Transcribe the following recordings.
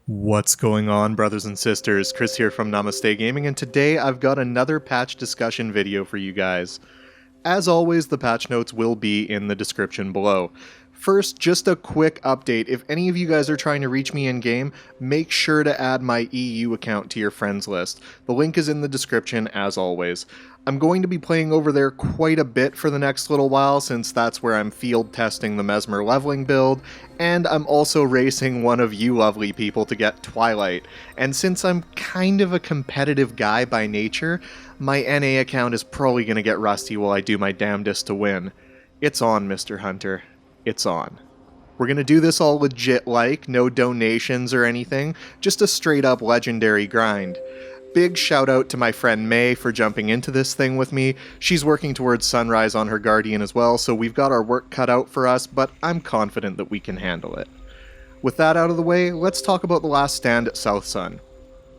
What's going on, brothers and sisters? Chris here from Namaste Gaming, and today I've got another patch discussion video for you guys. As always, the patch notes will be in the description below. First, just a quick update. If any of you guys are trying to reach me in-game, make sure to add my EU account to your friends list. The link is in the description, as always. I'm going to be playing over there quite a bit for the next little while, since that's where I'm field testing the Mesmer leveling build, and I'm also racing one of you lovely people to get Twilight. And since I'm kind of a competitive guy by nature, my NA account is probably going to get rusty while I do my damnedest to win. It's on, Mr. Hunter. It's on. We're going to do this all legit like, no donations or anything, just a straight up legendary grind. Big shout out to my friend May for jumping into this thing with me. She's working towards Sunrise on her Guardian as well, so we've got our work cut out for us, but I'm confident that we can handle it. With that out of the way, let's talk about the last stand at Southsun.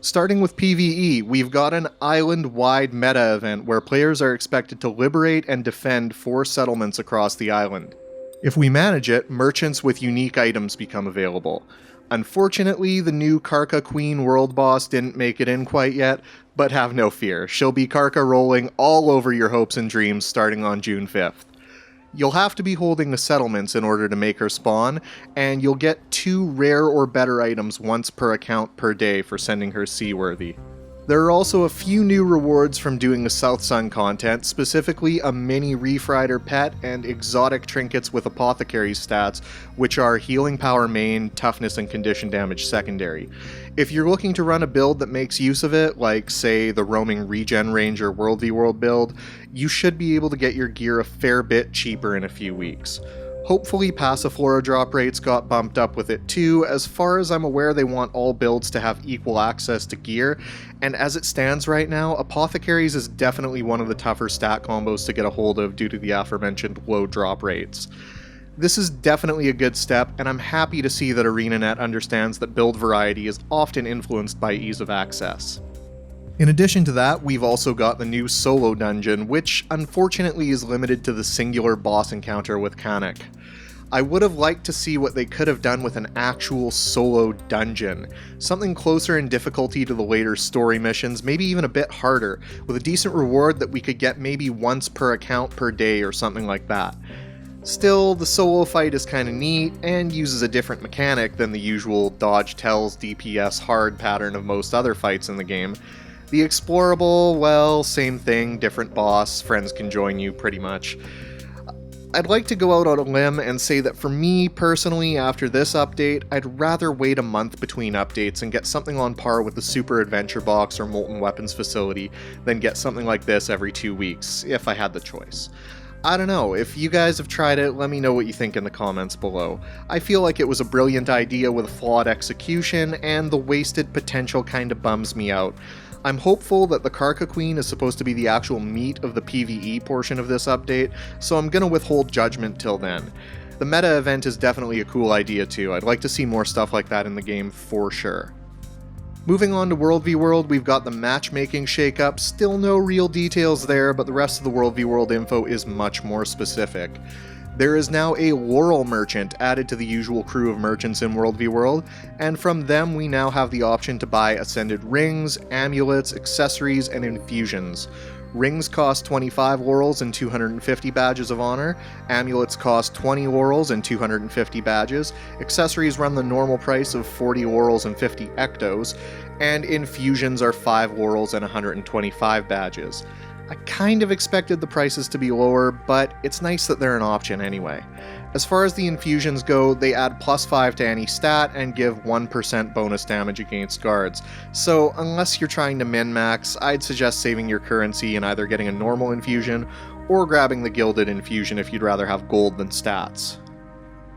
Starting with PvE, we've got an island-wide meta event where players are expected to liberate and defend 4 settlements across the island. If we manage it, merchants with unique items become available. Unfortunately, the new Karka Queen world boss didn't make it in quite yet, but have no fear, she'll be Karka rolling all over your hopes and dreams starting on June 5th. You'll have to be holding the settlements in order to make her spawn, and you'll get 2 rare or better items once per account per day for sending her seaworthy. There are also a few new rewards from doing the Southsun content, specifically a mini Reef Rider pet and exotic trinkets with apothecary stats, which are healing power main, toughness and condition damage secondary. If you're looking to run a build that makes use of it, like say the roaming regen ranger World v World build, you should be able to get your gear a fair bit cheaper in a few weeks. Hopefully Passiflora drop rates got bumped up with it too. As far as I'm aware, they want all builds to have equal access to gear, and as it stands right now, Apothecaries is definitely one of the tougher stat combos to get a hold of due to the aforementioned low drop rates. This is definitely a good step, and I'm happy to see that ArenaNet understands that build variety is often influenced by ease of access. In addition to that, we've also got the new solo dungeon, which unfortunately is limited to the singular boss encounter with Kanik. I would have liked to see what they could have done with an actual solo dungeon, something closer in difficulty to the later story missions, maybe even a bit harder, with a decent reward that we could get maybe once per account per day or something like that. Still, the solo fight is kinda neat, and uses a different mechanic than the usual dodge tells DPS hard pattern of most other fights in the game. The explorable, well, same thing, different boss, friends can join you pretty much. I'd like to go out on a limb and say that for me personally, after this update, I'd rather wait a month between updates and get something on par with the Super Adventure Box or Molten Weapons Facility than get something like this every 2 weeks, if I had the choice. I don't know, if you guys have tried it, let me know what you think in the comments below. I feel like it was a brilliant idea with a flawed execution, and the wasted potential kinda bums me out. I'm hopeful that the Karka Queen is supposed to be the actual meat of the PvE portion of this update, so I'm gonna withhold judgment till then. The meta event is definitely a cool idea too. I'd like to see more stuff like that in the game for sure. Moving on to World v World, we've got the matchmaking shakeup. Still no real details there, but the rest of the World v World info is much more specific. There is now a Laurel merchant added to the usual crew of merchants in World v World, and from them we now have the option to buy ascended rings, amulets, accessories, and infusions. Rings cost 25 laurels and 250 badges of honor, amulets cost 20 laurels and 250 badges, accessories run the normal price of 40 laurels and 50 ectos, and infusions are 5 laurels and 125 badges. I kind of expected the prices to be lower, but it's nice that they're an option anyway. As far as the infusions go, they add +5 to any stat and give 1% bonus damage against guards, so unless you're trying to min-max, I'd suggest saving your currency and either getting a normal infusion, or grabbing the gilded infusion if you'd rather have gold than stats.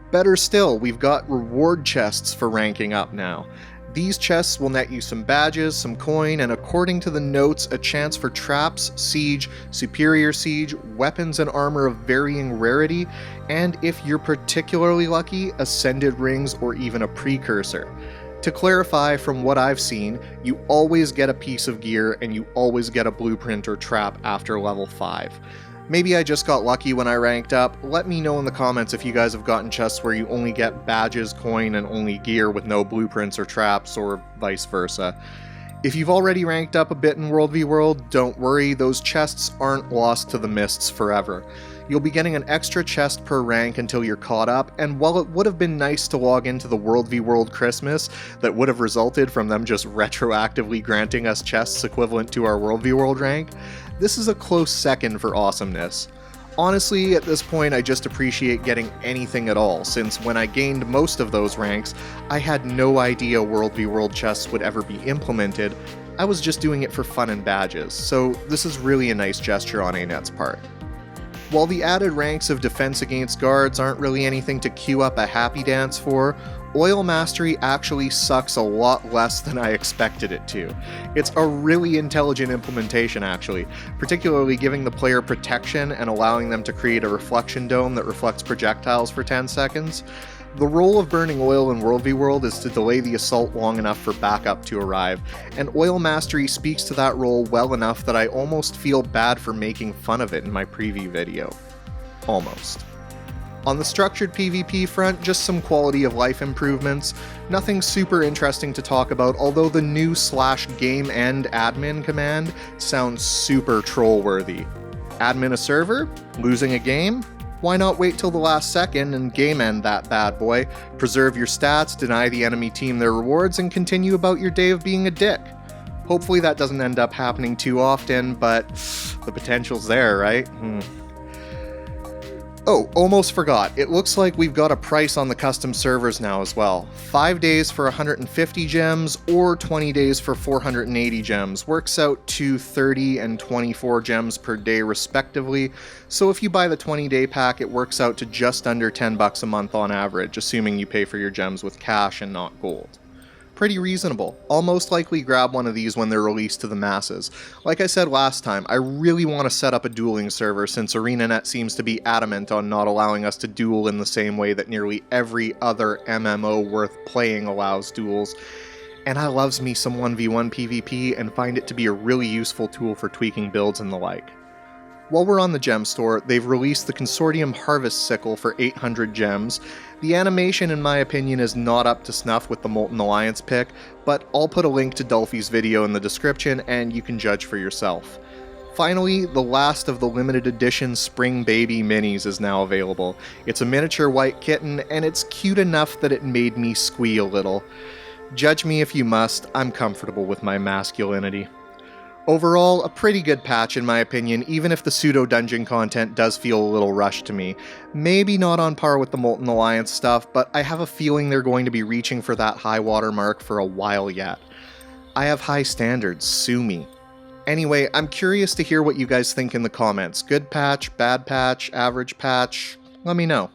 Better still, we've got reward chests for ranking up now. These chests will net you some badges, some coin, and according to the notes, a chance for traps, siege, superior siege, weapons and armor of varying rarity, and if you're particularly lucky, ascended rings or even a precursor. To clarify, from what I've seen, you always get a piece of gear and you always get a blueprint or trap after level 5. Maybe I just got lucky when I ranked up. Let me know in the comments if you guys have gotten chests where you only get badges, coin, and only gear with no blueprints or traps, or vice versa. If you've already ranked up a bit in World v World, don't worry, those chests aren't lost to the mists forever. You'll be getting an extra chest per rank until you're caught up, and while it would have been nice to log into the World v World Christmas that would have resulted from them just retroactively granting us chests equivalent to our World v World rank, this is a close second for awesomeness. Honestly, at this point I just appreciate getting anything at all, since when I gained most of those ranks, I had no idea World v World chests would ever be implemented. I was just doing it for fun and badges, so this is really a nice gesture on ANET's part. While the added ranks of defense against guards aren't really anything to queue up a happy dance for, Oil Mastery actually sucks a lot less than I expected it to. It's a really intelligent implementation actually, particularly giving the player protection and allowing them to create a reflection dome that reflects projectiles for 10 seconds. The role of burning oil in World v World is to delay the assault long enough for backup to arrive, and Oil Mastery speaks to that role well enough that I almost feel bad for making fun of it in my preview video. Almost. On the structured PvP front, just some quality of life improvements. Nothing super interesting to talk about, although the new /game end admin command sounds super troll-worthy. Admin a server? Losing a game? Why not wait till the last second and game end that bad boy, preserve your stats, deny the enemy team their rewards, and continue about your day of being a dick? Hopefully that doesn't end up happening too often, but the potential's there, right? Oh, almost forgot. It looks like we've got a price on the custom servers now as well. 5 days for 150 gems or 20 days for 480 gems. Works out to 30 and 24 gems per day respectively. So if you buy the 20-day pack, it works out to just under 10 bucks a month on average, assuming you pay for your gems with cash and not gold. Pretty reasonable. I'll most likely grab one of these when they're released to the masses. Like I said last time, I really want to set up a dueling server since ArenaNet seems to be adamant on not allowing us to duel in the same way that nearly every other MMO worth playing allows duels. And I loves me some 1v1 PvP and find it to be a really useful tool for tweaking builds and the like. While we're on the gem store, they've released the Consortium Harvest Sickle for 800 gems. The animation, in my opinion, is not up to snuff with the Molten Alliance pick, but I'll put a link to Dolphy's video in the description and you can judge for yourself. Finally, the last of the limited edition Spring Baby minis is now available. It's a miniature white kitten, and it's cute enough that it made me squee a little. Judge me if you must, I'm comfortable with my masculinity. Overall, a pretty good patch in my opinion, even if the pseudo-dungeon content does feel a little rushed to me. Maybe not on par with the Molten Alliance stuff, but I have a feeling they're going to be reaching for that high water mark for a while yet. I have high standards, sue me. Anyway, I'm curious to hear what you guys think in the comments. Good patch, bad patch, average patch? Let me know.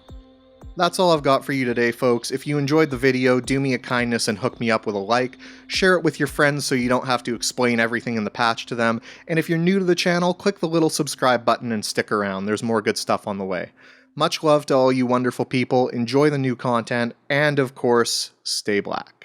That's all I've got for you today, folks. If you enjoyed the video, do me a kindness and hook me up with a like. Share it with your friends so you don't have to explain everything in the patch to them. And if you're new to the channel, click the little subscribe button and stick around. There's more good stuff on the way. Much love to all you wonderful people. Enjoy the new content. And of course, stay black.